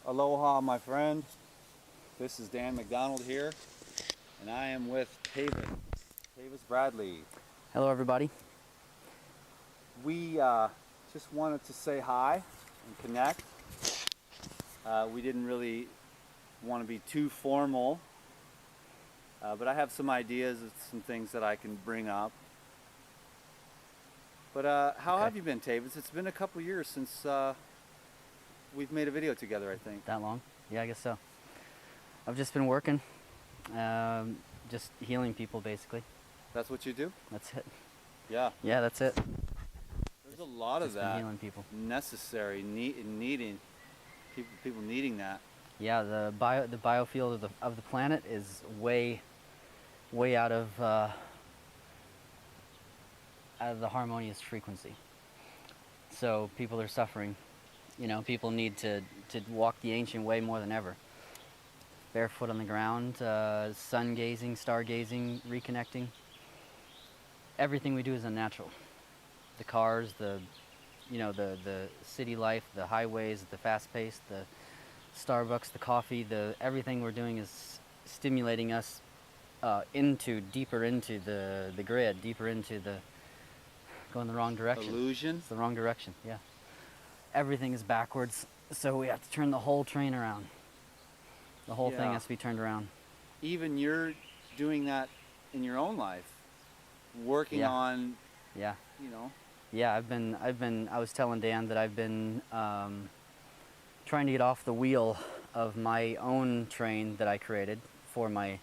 Aloha, my friend. This is Dan McDonald here, and I am with Tavis Bradley. Hello, everybody. We just wanted to say hi and connect. We didn't really want to be too formal, but I have some ideas of some things that I can bring up. But how have you been, Tavis? It's been a couple years since we've made a video together, I think. That long? Yeah, I guess so. I've just been working, just healing people, basically. That's what you do? That's it. Yeah. Yeah, that's it. There's a lot of Just been that healing people. necessary, needing people needing that. Yeah, the biofield of the planet is way out of the harmonious frequency. So people are suffering. You know, people need to walk the ancient way more than ever. Barefoot on the ground, sun gazing, star gazing, reconnecting. Everything we do is unnatural. The cars, the city life, the highways, the fast pace, the Starbucks, the coffee, everything we're doing is stimulating us deeper into the grid, deeper into going the wrong direction. Illusion? It's the wrong direction, yeah. Everything is backwards, so we have to turn the whole train around. The whole thing has to be turned around. Even you're doing that in your own life, working on, Yeah. you know. Yeah, I was telling Dan that I've been trying to get off the wheel of my own train that I created for my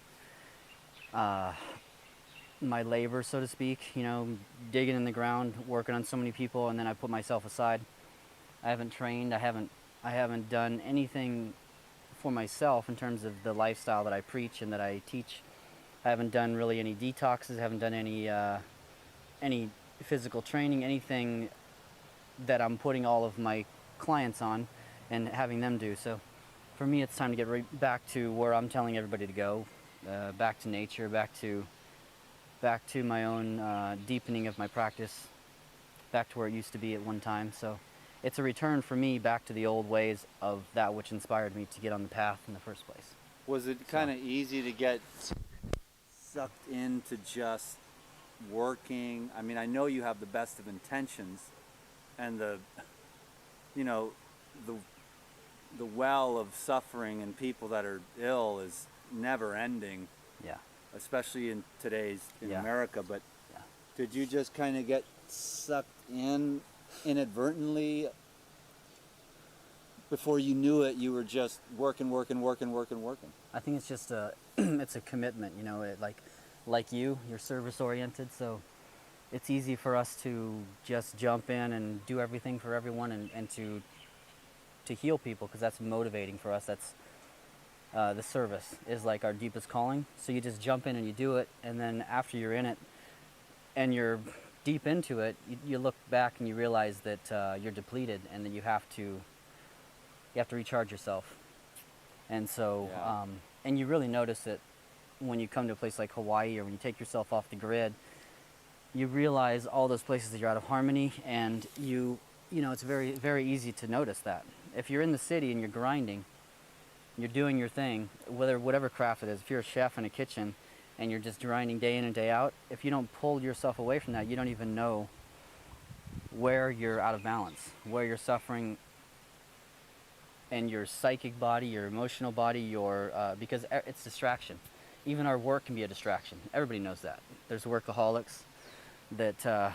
labor, so to speak, you know, digging in the ground, working on so many people, and then I put myself aside. I haven't trained, I haven't done anything for myself in terms of the lifestyle that I preach and that I teach. I haven't done really any detoxes, I haven't done any physical training, anything that I'm putting all of my clients on and having them do. So for me, it's time to get right back to where I'm telling everybody to go, back to nature, back to my own deepening of my practice, back to where it used to be at one time. So it's a return for me back to the old ways of that which inspired me to get on the path in the first place. Was it kind of easy to get sucked into just working? I mean, I know you have the best of intentions, and the well of suffering and people that are ill is never ending. Yeah. Especially in Yeah. America. But Yeah. did you just kind of get sucked in inadvertently? Before you knew it, you were just working. I think it's just it's a commitment, you know, like you're service oriented, so it's easy for us to just jump in and do everything for everyone and to heal people, because that's motivating for us. That's the service is like our deepest calling. So you just jump in and you do it, and then after you're in it and you're deep into it, you look back and you realize that you're depleted, and then you have to recharge yourself. And so and you really notice it when you come to a place like Hawaii, or when you take yourself off the grid. You realize all those places that you're out of harmony, and you know, it's very, very easy to notice that. If you're in the city and you're grinding, you're doing your thing, whatever craft it is. If you're a chef in a kitchen and you're just grinding day in and day out, if you don't pull yourself away from that, you don't even know where you're out of balance, where you're suffering in your psychic body, your emotional body, because it's distraction. Even our work can be a distraction. Everybody knows that. There's workaholics that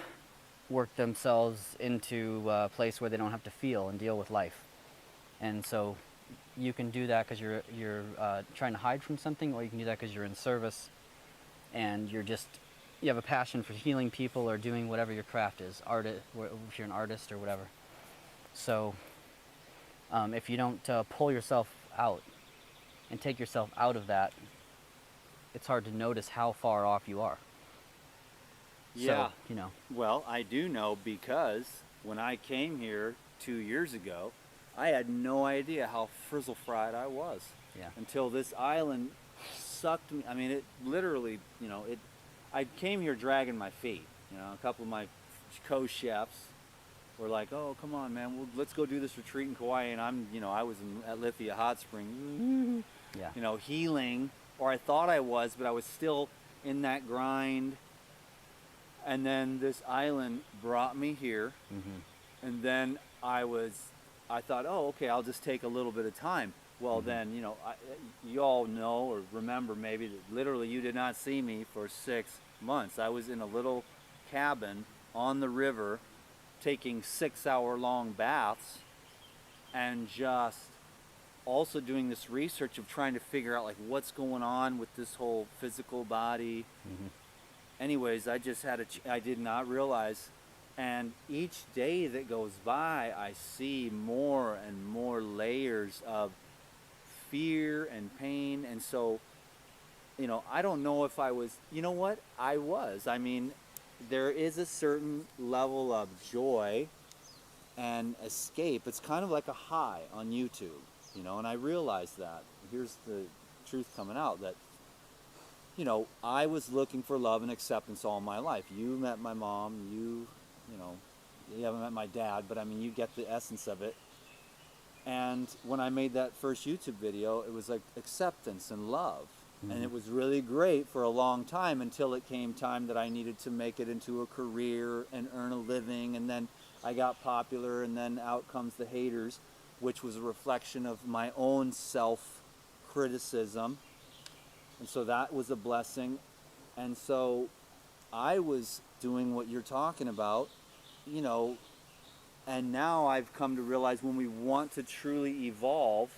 work themselves into a place where they don't have to feel and deal with life. And so you can do that because you're trying to hide from something, or you can do that because you're in service and you have a passion for healing people or doing whatever your craft is, if you're an artist or whatever. So if you don't pull yourself out and take yourself out of that, it's hard to notice how far off you are. Yeah. So, you know. Well, I do know, because when I came here 2 years ago, I had no idea how frizzle fried I was. Yeah. Until this island sucked me. I mean, it literally, you know, I came here dragging my feet. You know, a couple of my co-chefs were like, oh, come on, man, let's go do this retreat in Kauai. And I was at Lithia Hot Spring, Yeah. Healing, or I thought I was, but I was still in that grind. And then this island brought me here. Mm-hmm. And then I thought, oh, okay, I'll just take a little bit of time. Well, then, you all know or remember maybe that literally you did not see me for 6 months. I was in a little cabin on the river taking 6-hour-long baths and just also doing this research of trying to figure out like what's going on with this whole physical body. Mm-hmm. Anyways, I just I did not realize. And each day that goes by, I see more and more layers of fear and pain. And so, I don't know if I was, I was. I mean, there is a certain level of joy and escape. It's kind of like a high on YouTube, and I realized that. Here's the truth coming out that, I was looking for love and acceptance all my life. You met my mom, you haven't met my dad, but I mean, you get the essence of it. And when I made that first YouTube video, it was like acceptance and love. Mm-hmm. And it was really great for a long time until it came time that I needed to make it into a career and earn a living. And then I got popular, and then out comes the haters, which was a reflection of my own self-criticism. And so that was a blessing. And so I was doing what you're talking about, and now I've come to realize when we want to truly evolve,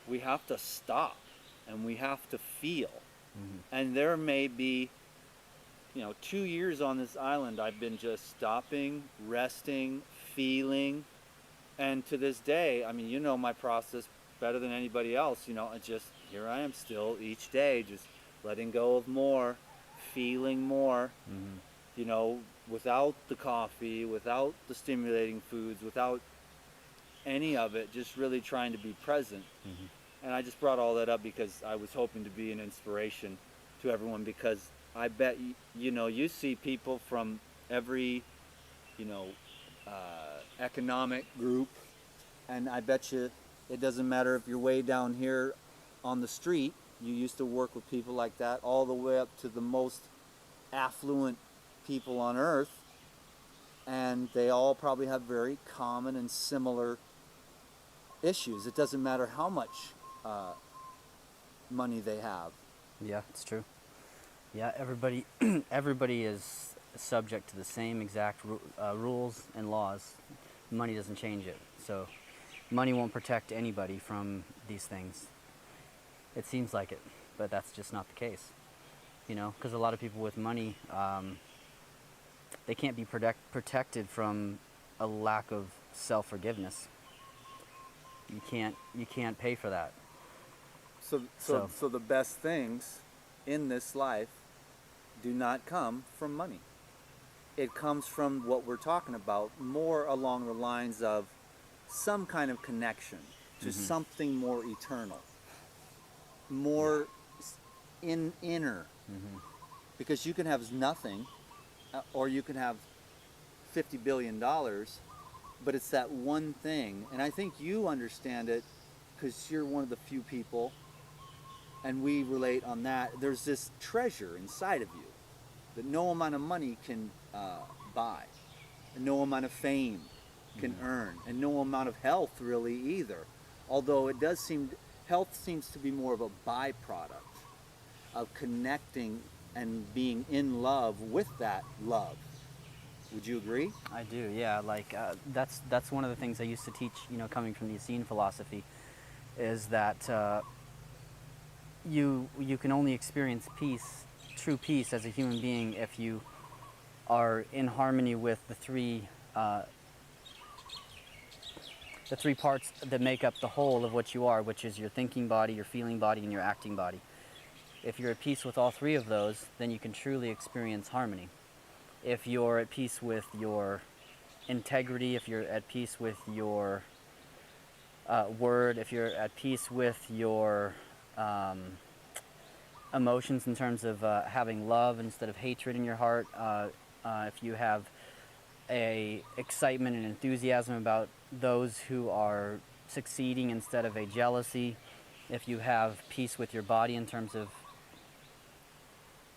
we have to stop and we have to feel. Mm-hmm. And there may be, 2 years on this island, I've been just stopping, resting, feeling. And to this day, I mean, my process better than anybody else, here I am still each day, just letting go of more, feeling more, mm-hmm. Without the coffee, without the stimulating foods, without any of it, just really trying to be present. Mm-hmm. And I just brought all that up because I was hoping to be an inspiration to everyone, because I bet, you see people from every, economic group, and I bet you it doesn't matter if you're way down here on the street, you used to work with people like that, all the way up to the most affluent people on earth, and they all probably have very common and similar issues. It doesn't matter how much money they have. Yeah, it's true. Yeah, everybody everybody is subject to the same exact rules and laws. Money doesn't change it. So money won't protect anybody from these things. It seems like it, but that's just not the case. Because a lot of people with money, they can't be protected from a lack of self-forgiveness. You can't pay for that. So the best things in this life do not come from money. It comes from what we're talking about, more along the lines of some kind of connection to mm-hmm. something more eternal, more inner. Mm-hmm. Because you can have nothing, or you can have $50 billion, but it's that one thing. And I think you understand it because you're one of the few people, and we relate on that. There's this treasure inside of you that no amount of money can buy, and no amount of fame can mm-hmm. earn, and no amount of health really either. Although it does health seems to be more of a byproduct of connecting and being in love with that love. Would you agree? I do, yeah. Like that's one of the things I used to teach, coming from the Essene philosophy, is that you can only experience peace, true peace, as a human being if you are in harmony with the three parts that make up the whole of what you are, which is your thinking body, your feeling body, and your acting body. If you're at peace with all three of those, then you can truly experience harmony. If you're at peace with your integrity, if you're at peace with your word, if you're at peace with your emotions in terms of having love instead of hatred in your heart, if you have a excitement and enthusiasm about those who are succeeding instead of a jealousy, if you have peace with your body in terms of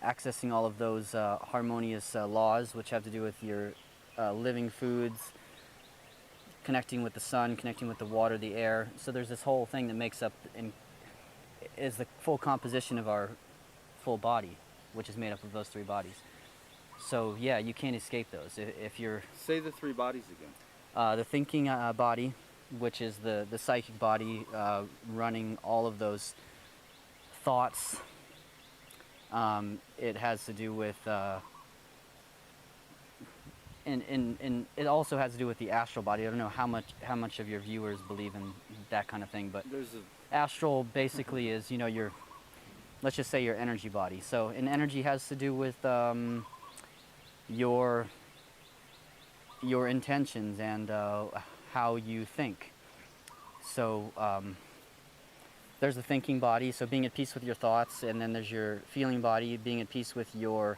accessing all of those harmonious laws which have to do with your living foods, connecting with the sun, connecting with the water, the air. So there's this whole thing that makes up and is the full composition of our full body, which is made up of those three bodies. So yeah, you can't escape those. If you're Say the three bodies again. the thinking body, which is the psychic body running all of those thoughts. It has to do with, and it also has to do with the astral body. I don't know how much of your viewers believe in that kind of thing, but astral basically is, you know, your, let's just say your energy body. So an energy has to do with your intentions and how you think. So there's the thinking body, so being at peace with your thoughts, and then there's your feeling body, being at peace with your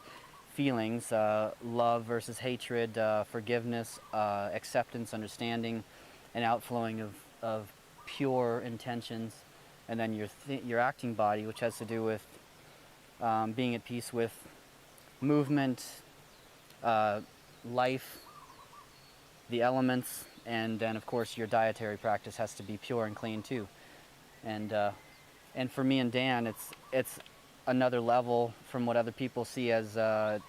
feelings, love versus hatred, forgiveness, acceptance, understanding, and outflowing of pure intentions. And then your acting body, which has to do with being at peace with movement, life, the elements, and then of course your dietary practice has to be pure and clean too. And for me and Dan, it's another level from what other people see as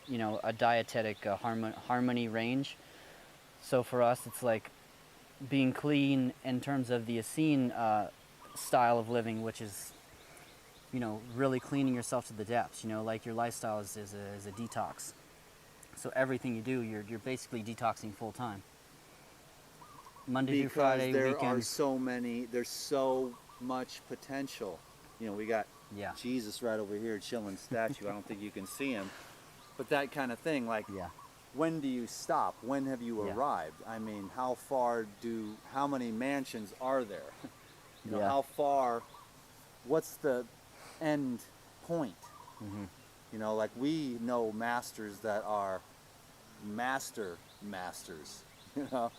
you know, a dietetic harmony range. So for us, it's like being clean in terms of the Essene style of living, which is, you know, really cleaning yourself to the depths. You know, like your lifestyle is a detox. So everything you do, you're basically detoxing full time. Monday through Friday, there weekends. are so many, there's so much potential. You know, we got Yeah. Jesus right over here, chilling statue. I don't think you can see him, but that kind of thing. Like, Yeah. when do you stop? When have you Yeah. arrived? I mean, how many mansions are there? You know, Yeah. how far? What's the end point? Mm-hmm. You know, like we know masters that are masters. You know,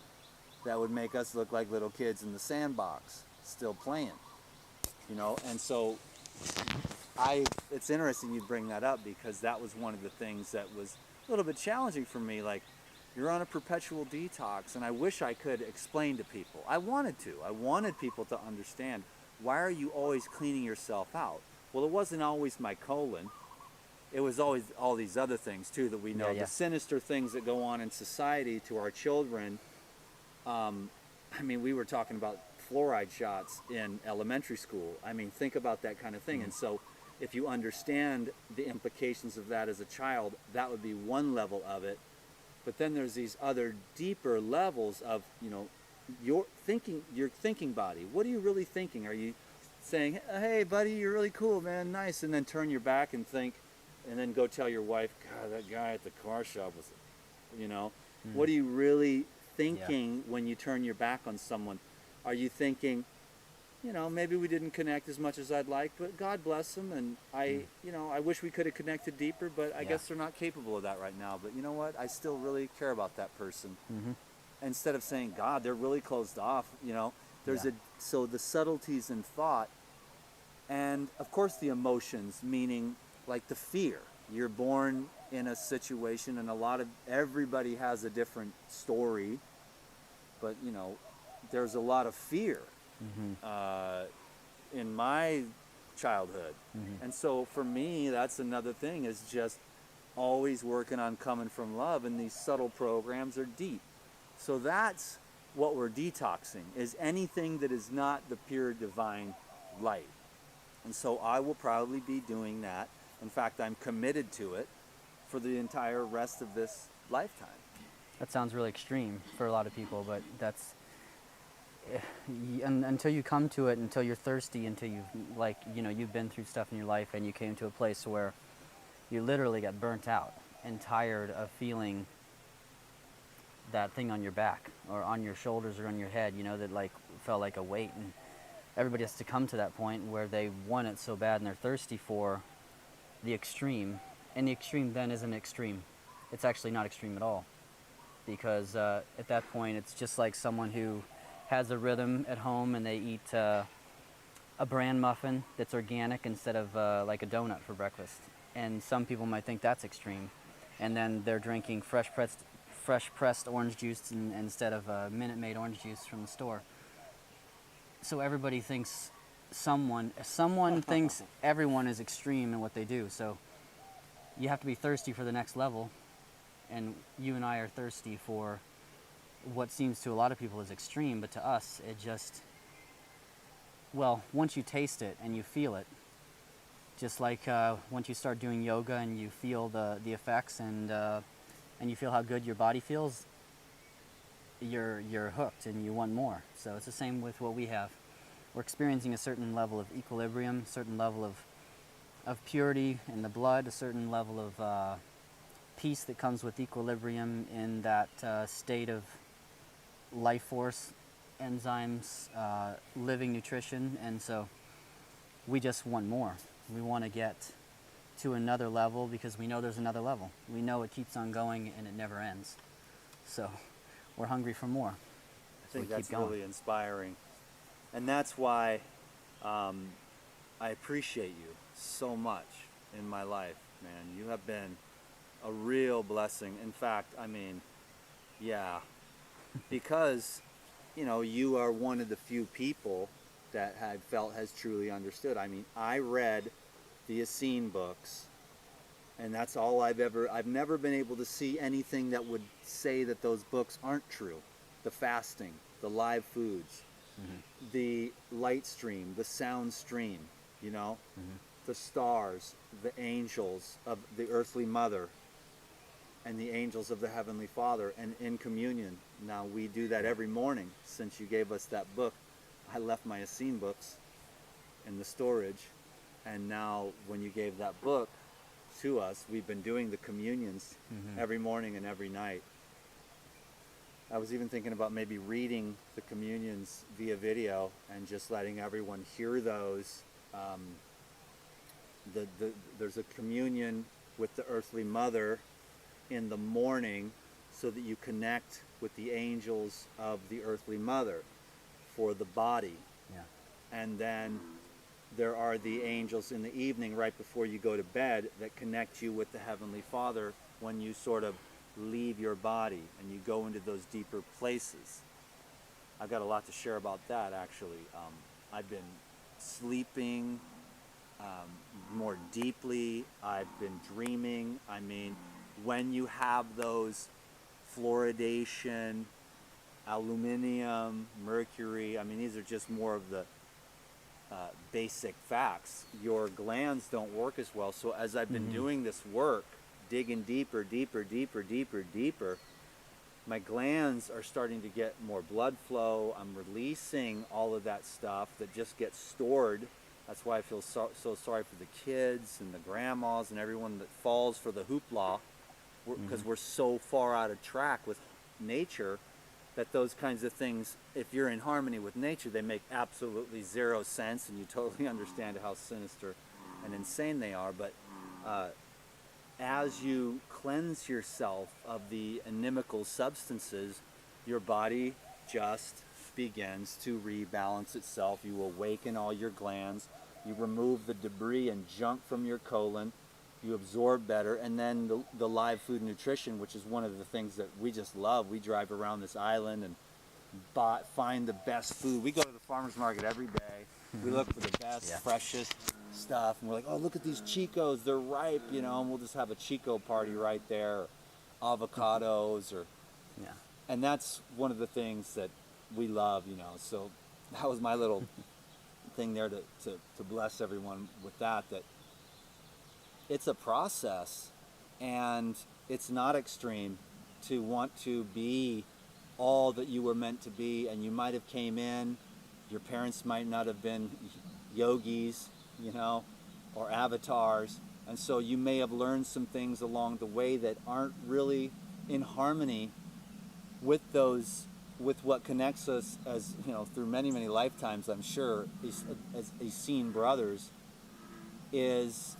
that would make us look like little kids in the sandbox, still playing. You know, and so it's interesting you bring that up, because that was one of the things that was a little bit challenging for me. Like, you're on a perpetual detox, and I wish I could explain to people. I wanted people to understand, why are you always cleaning yourself out? Well, it wasn't always my colon. It was always all these other things too that we know, Yeah, yeah. the sinister things that go on in society to our children. I mean, we were talking about fluoride shots in elementary school. I mean, think about that kind of thing. And so if you understand the implications of that as a child, that would be one level of it. But then there's these other deeper levels of, you know, your thinking body. What are you really thinking? Are you saying, hey buddy, you're really cool, man, nice, and then turn your back and think, and then go tell your wife, God, that guy at the car shop was, you know, what are you really thinking when you turn your back on someone? Are you thinking, you know, maybe we didn't connect as much as I'd like, but God bless them, and you know, I wish we could have connected deeper, but I guess they're not capable of that right now. But you know what? I still really care about that person. Instead of saying, God, they're really closed off, you know, there's so the subtleties in thought, and of course the emotions, meaning like the fear. You're born in a situation, and everybody has a different story, but you know, there's a lot of fear in my childhood. And so for me, that's another thing, is just always working on coming from love, and these subtle programs are deep. So that's what we're detoxing, is anything that is not the pure divine light. And so I will probably be doing that. In fact, I'm committed to it for the entire rest of this lifetime. That sounds really extreme for a lot of people, but that's until you come to it, until you're thirsty, until you've, like, you know, you've been through stuff in your life and you came to a place where you literally got burnt out and tired of feeling that thing on your back or on your shoulders or on your head, you know, that like felt like a weight. And everybody has to come to that point where they want it so bad and they're thirsty for the extreme. And the extreme then isn't extreme. It's actually not extreme at all. because at that point it's just like someone who has a rhythm at home and they eat a bran muffin that's organic instead of like a donut for breakfast. And some people might think that's extreme. And then they're drinking fresh pressed orange juice instead of Minute Maid orange juice from the store. So everybody thinks someone thinks everyone is extreme in what they do. So you have to be thirsty for the next level, and you and I are thirsty for what seems to a lot of people is extreme, but to us it just, well, once you taste it and you feel it, just like once you start doing yoga and you feel the effects and you feel how good your body feels, you're hooked and you want more. So it's the same with what we have. We're experiencing a certain level of equilibrium, a certain level of purity in the blood, a certain level of peace that comes with equilibrium in that state of life force, enzymes, living nutrition, and so we just want more. We want to get to another level because we know there's another level. We know it keeps on going and it never ends. So we're hungry for more. I think that's really inspiring. And that's why I appreciate you so much in my life, man. You have been a real blessing. In fact, I mean, yeah, because, you know, you are one of the few people that I felt has truly understood. I mean, I read the Essene books, and that's all I've never been able to see anything that would say that those books aren't true. The fasting, the live foods, the light stream, the sound stream, you know, the stars, the angels of the earthly mother, and the angels of the Heavenly Father, and in communion. Now we do that every morning. Since you gave us that book, I left my Essene books in the storage, and now when you gave that book to us, we've been doing the communions every morning and every night. I was even thinking about maybe reading the communions via video and just letting everyone hear those. There's a communion with the earthly mother in the morning so that you connect with the angels of the earthly mother for the body. Yeah. And then there are the angels in the evening right before you go to bed that connect you with the Heavenly Father when you sort of leave your body and you go into those deeper places. I've got a lot to share about that, actually. I've been sleeping more deeply. I've been dreaming. I mean, when you have those fluoridation, aluminum, mercury, I mean, these are just more of the basic facts. Your glands don't work as well. So as I've been doing this work, digging deeper, my glands are starting to get more blood flow. I'm releasing all of that stuff that just gets stored. That's why I feel so sorry for the kids and the grandmas and everyone that falls for the hoopla, because we're so far out of track with nature that those kinds of things, if you're in harmony with nature, they make absolutely zero sense, and you totally understand how sinister and insane they are. But as you cleanse yourself of the inimical substances, your body just begins to rebalance itself. You awaken all your glands, you remove the debris and junk from your colon, you absorb better, and then the live food nutrition, which is one of the things that we just love. We drive around this island and find the best food. We go to the farmer's market every day. We look for the best, freshest stuff, and we're like, oh, look at these Chicos, they're ripe, you know, and we'll just have a Chico party right there, or avocados, or and that's one of the things that we love, you know. So that was my little thing there to bless everyone with that it's a process, and it's not extreme to want to be all that you were meant to be. And you might have came in, your parents might not have been yogis, you know, or avatars, and so you may have learned some things along the way that aren't really in harmony with what connects us, as you know, through many lifetimes, I'm sure, as Essene brothers,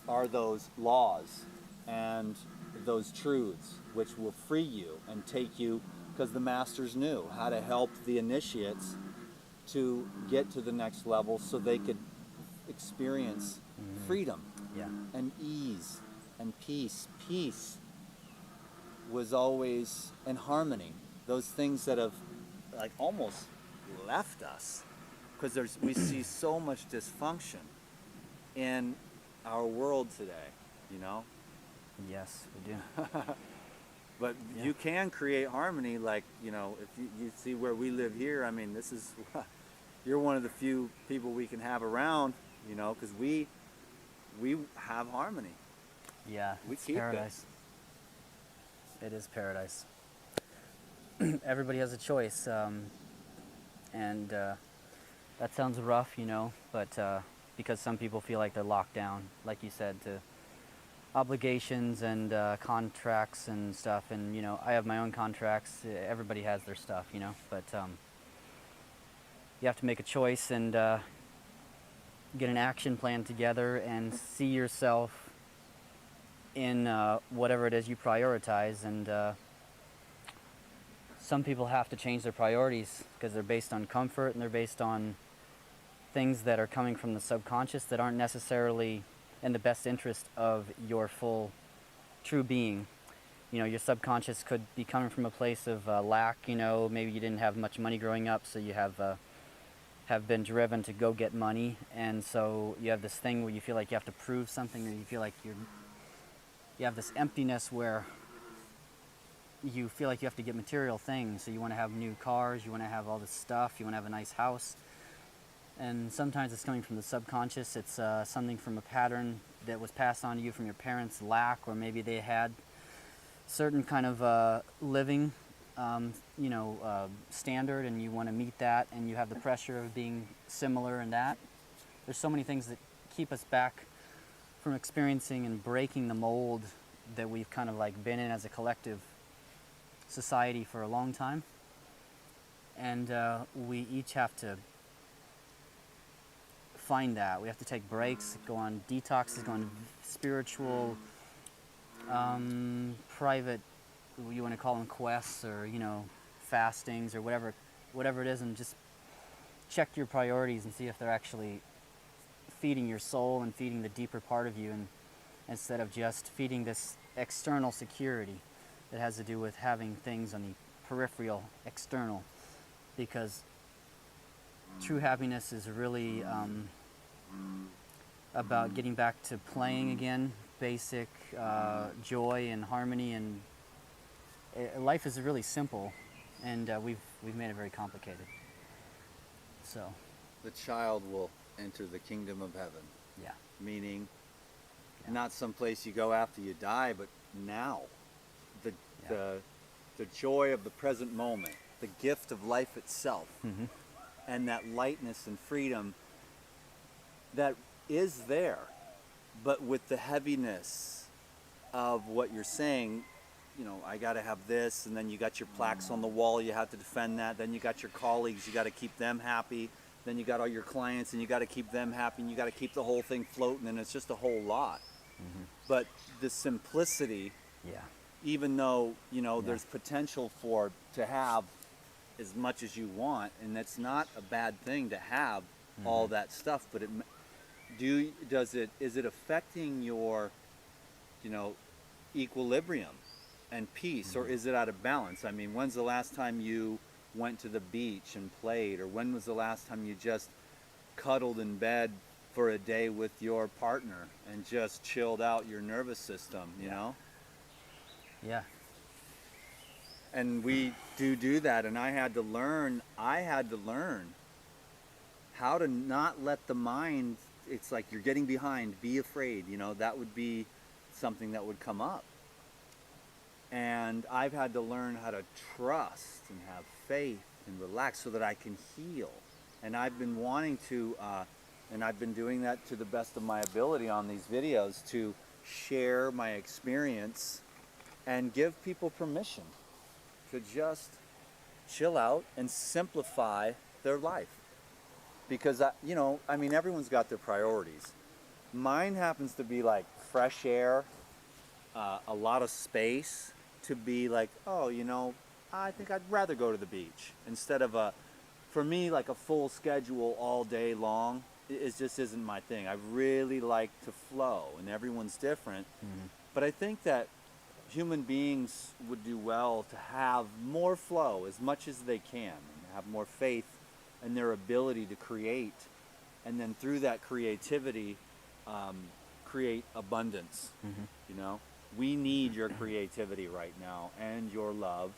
are those laws. And those truths, which will free you and take you, because the masters knew how to help the initiates to get to the next level so they could experience freedom Yeah. and ease and peace. Peace was always, and harmony, those things that have like almost left us, because we see so much dysfunction in our world today, you know. Yes, we do. But Yeah. you can create harmony, like, you know, if you see where we live here. I mean, this is you're one of the few people we can have around, you know, because we have harmony. Yeah, We it's keep it. paradise. It is paradise. Everybody has a choice, and that sounds rough, you know, but because some people feel like they're locked down, like you said, to obligations and contracts and stuff. And, you know, I have my own contracts. Everybody has their stuff, you know, but you have to make a choice and get an action plan together and see yourself in whatever it is you prioritize. And some people have to change their priorities because they're based on comfort and they're based on things that are coming from the subconscious that aren't necessarily in the best interest of your full true being. You know, your subconscious could be coming from a place of lack. You know, maybe you didn't have much money growing up, so you have been driven to go get money, and so you have this thing where you feel like you have to prove something, or you feel like you have this emptiness where you feel like you have to get material things. So you want to have new cars, you want to have all this stuff, you want to have a nice house. And sometimes it's coming from the subconscious. It's something from a pattern that was passed on to you from your parents' lack, or maybe they had certain kind of living, standard, and you want to meet that, and you have the pressure of being similar in that. There's so many things that keep us back from experiencing and breaking the mold that we've kind of like been in as a collective society for a long time. And we each have to find that. We have to take breaks, go on detoxes, go on spiritual, private, you want to call them quests, or, you know, fastings, or whatever it is, and just check your priorities and see if they're actually feeding your soul and feeding the deeper part of you, and instead of just feeding this external security that has to do with having things on the peripheral, external. Because true happiness is really about getting back to playing again, basic joy and harmony, and life is really simple, and we've made it very complicated. So The child will enter the kingdom of heaven, yeah, meaning Yeah. not someplace you go after you die, but now. The joy of the present moment, the gift of life itself, mm-hmm. and that lightness and freedom that is there, but with the heaviness of what you're saying. You know, I got to have this, and then you got your plaques on the wall, you have to defend that. Then you got your colleagues, you got to keep them happy. Then you got all your clients, and you got to keep them happy, and you got to keep the whole thing floating, and it's just a whole lot. Mm-hmm. But the simplicity, Yeah. even though, you know, Yeah. there's potential to have as much as you want, and that's not a bad thing to have all that stuff, but is it affecting your, you know, equilibrium and peace, or is it out of balance? I mean, when's the last time you went to the beach and played, or when was the last time you just cuddled in bed for a day with your partner and just chilled out your nervous system, you know? Yeah. And we do that, and I had to learn how to not let the mind, it's like you're getting behind, be afraid, you know, that would be something that would come up. And I've had to learn how to trust and have faith and relax so that I can heal. And I've been wanting to, and I've been doing that to the best of my ability on these videos, to share my experience and give people permission to just chill out and simplify their life. Because, everyone's got their priorities. Mine happens to be like fresh air a lot of space to be like, oh, you know, I think I'd rather go to the beach instead of for me, like a full schedule all day long. It just isn't my thing. I really like to flow, and everyone's different. Mm-hmm. But I think that human beings would do well to have more flow as much as they can, and have more faith in their ability to create, and then through that creativity, create abundance. Mm-hmm. You know, we need your creativity right now and your love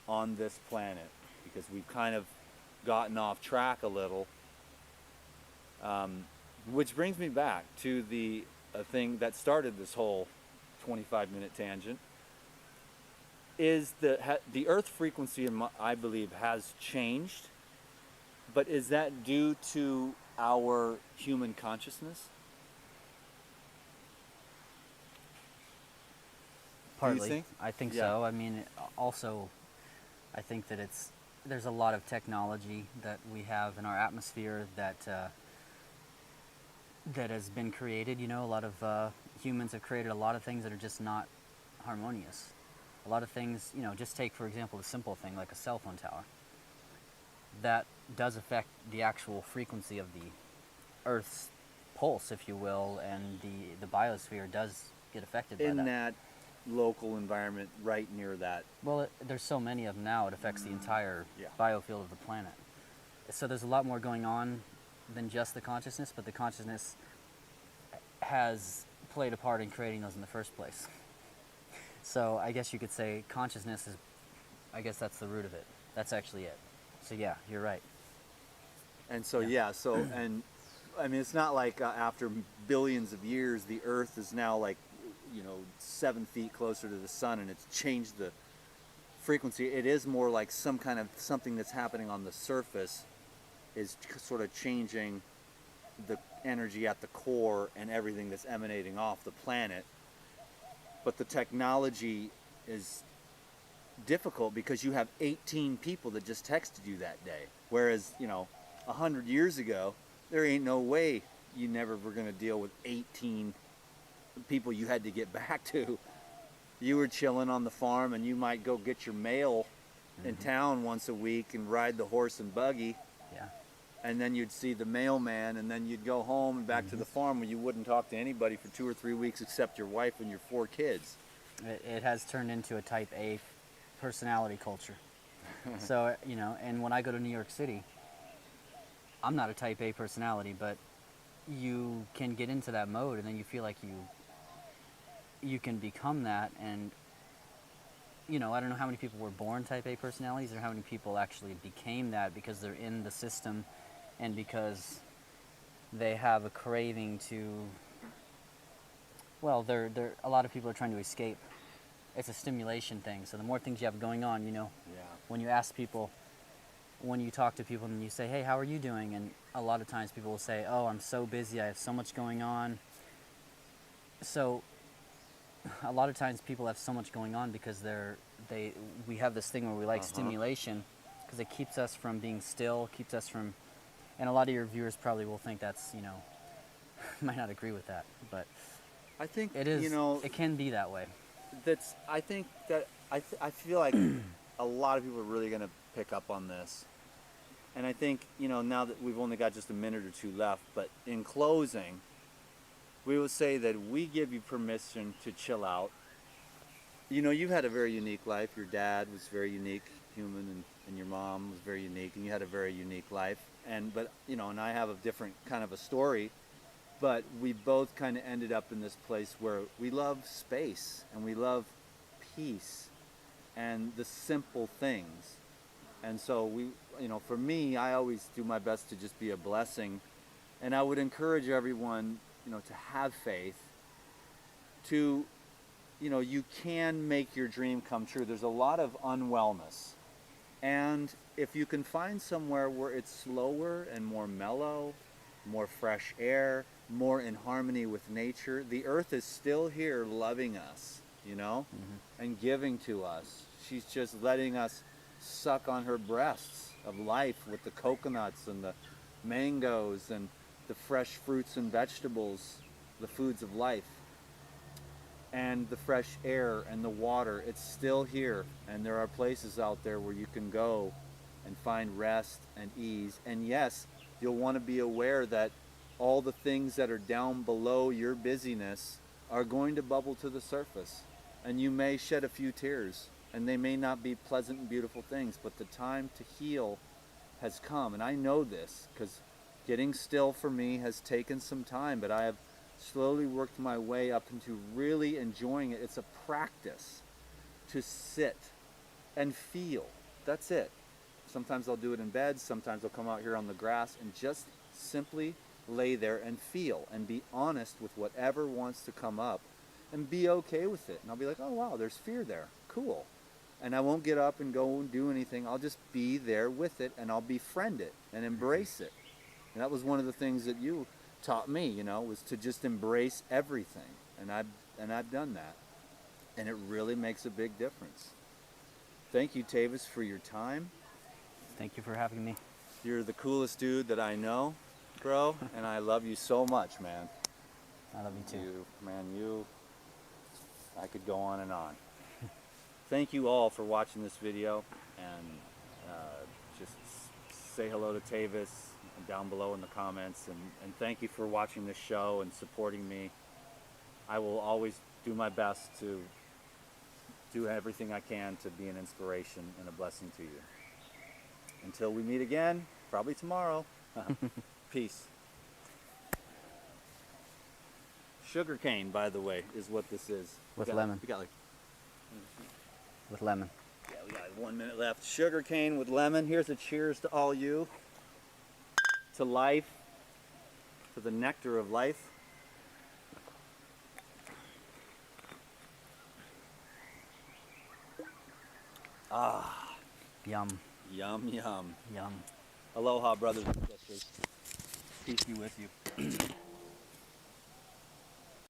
on this planet, because we've kind of gotten off track a little. Which brings me back to the thing that started this whole 25-minute tangent. Is the Earth frequency, I believe, has changed, but is that due to our human consciousness? Partly, think? I think Yeah. so. I mean, also, I think that there's a lot of technology that we have in our atmosphere that has been created. You know, a lot of humans have created a lot of things that are just not harmonious. A lot of things, you know, just take, for example, a simple thing like a cell phone tower. That does affect the actual frequency of the Earth's pulse, if you will, and the biosphere does get affected by In that local environment right near that. Well, there's so many of them now, it affects the entire Yeah. biofield of the planet. So there's a lot more going on than just the consciousness, but the consciousness has played a part in creating those in the first place. So I guess you could say consciousness is, I guess that's the root of it. That's actually it. So yeah, you're right. And so, and I mean, it's not like after billions of years, the Earth is now like, 7 feet closer to the sun, and it's changed the frequency. It is more like something that's happening on the surface is sort of changing the energy at the core and everything that's emanating off the planet. But the technology is difficult because you have 18 people that just texted you that day. Whereas, 100 years ago, there ain't no way you never were going to deal with 18 people you had to get back to. You were chilling on the farm, and you might go get your mail in town once a week and ride the horse and buggy. Yeah. And then you'd see the mailman, and then you'd go home and back to the farm where you wouldn't talk to anybody for 2 or 3 weeks except your wife and your 4 kids. It has turned into a type A personality culture. So, and when I go to New York City, I'm not a type A personality, but you can get into that mode, and then you feel like you can become that. And I don't know how many people were born type A personalities or how many people actually became that because they're in the system and because they have a craving to, well, a lot of people are trying to escape. It's a stimulation thing. So the more things you have going on, when you ask people, when you talk to people and you say, hey, how are you doing? And a lot of times people will say, oh, I'm so busy, I have so much going on. So a lot of times people have so much going on because we have this thing where we like stimulation because it keeps us from being still, keeps us from, and a lot of your viewers probably will think that's, might not agree with that, but I think it is, it can be that way. I think that I feel like a lot of people are really going to pick up on this. And I think, now that we've only got just a minute or two left, but in closing, we will say that we give you permission to chill out. You've had a very unique life. Your dad was very unique, human, and your mom was very unique, and you had a very unique life. And I have a different kind of a story, but we both kind of ended up in this place where we love space and we love peace and the simple things. And so for me, I always do my best to just be a blessing. And I would encourage everyone, to have faith, to, you can make your dream come true. There's a lot of unwellness. And if you can find somewhere where it's slower and more mellow, more fresh air, more in harmony with nature, the earth is still here loving us, and giving to us. She's just letting us suck on her breasts of life with the coconuts and the mangoes and the fresh fruits and vegetables, the foods of life. and the fresh air and the water. It's still here, and there are places out there where you can go and find rest and ease. And yes, you'll want to be aware that all the things that are down below your busyness are going to bubble to the surface, and you may shed a few tears, and they may not be pleasant and beautiful things, but the time to heal has come. And I know this because getting still for me has taken some time, but I have slowly worked my way up into really enjoying it. It's a practice to sit and feel. That's it. Sometimes I'll do it in bed, sometimes I'll come out here on the grass and just simply lay there and feel and be honest with whatever wants to come up and be okay with it. And I'll be like, oh wow, there's fear there. Cool. And I won't get up and go and do anything. I'll just be there with it, and I'll befriend it and embrace it. And that was one of the things that you taught me, you know, was to just embrace everything. And I've done that. And it really makes a big difference. Thank you, Tavis, for your time. Thank you for having me. You're the coolest dude that I know, bro, and I love you so much, man. I love you too. I could go on and on. Thank you all for watching this video, and just say hello to Tavis down below in the comments, and thank you for watching this show and supporting me. I will always do my best to do everything I can to be an inspiration and a blessing to you. Until we meet again, probably tomorrow. Peace. Sugar cane, by the way, is what this is. With lemon. We got like... With lemon. Yeah, we got 1 minute left. Sugar cane with lemon. Here's a cheers to all you. To life. To the nectar of life. Ah. Yum. Yum, yum. Yum. Aloha, brothers and sisters. Peace be with you.